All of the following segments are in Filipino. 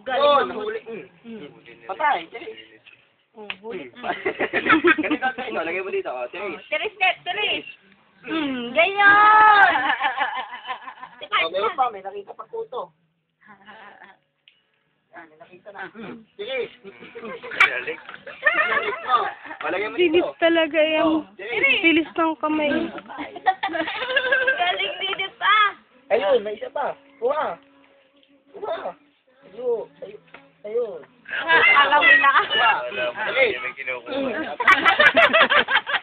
Yun, huli. Patay, Tiris. Huli. Ganito, Tiris. Lagay mo dito. Tiris. Tiris, Tiris. Ganyan! Meron pa, may nakita pa puto. Yan, may nakita na. Tiris. Galing. Galing mo. Malagay mo Bilis dito. talaga yung bilis ng kamay. Galing dito pa. Ayun, may isa pa. Kuha. Kuha. Ayun. Ayun. Alam mo na. Kuha. Tiris.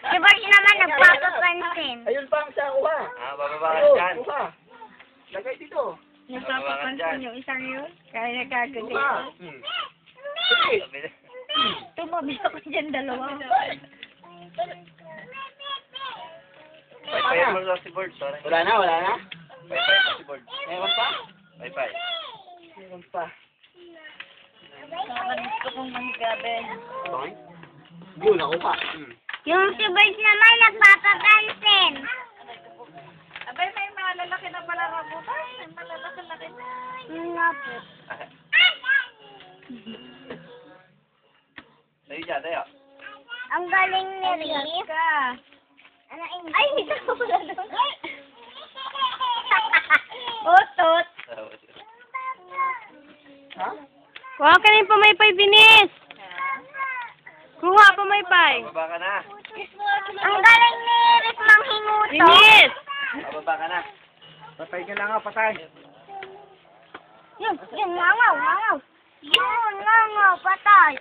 Diba siya naman nagpapapansin? Ayun pa ang isa. Kuha. Bababa ka Ayun, dyan. kuha. Lagay dito. Nagpapapansin yung isang yun? Kaya nagkagadi. Kuha. Tiris. Tumabi ako dyan dalawa. Paypay mo lang si Bird, sorry. Wala na, wala na. Paypay mo si Bird. Meron pa? Paypay. Meron pa. Nakalis ko kung manggabi. Okay. Yun, nakuha. Yung si Bird naman nagpapapansin. Abay, may malalaki na pala rambutan. May malalaki-laki na. Nga po. Tayo dyan, tayo. Ang galing ni Riz. Ay, hindi ka pala doon. Utot. Ha? Kuha ka na yung pamaypay, binis! Kuha, pamaypay! Bababa ka na. Ang galing ni Riz manghinguto. Binis! Bababa ka na. Patay ka lang, patay. Yun, langaw, langaw. Yun, langaw, patay.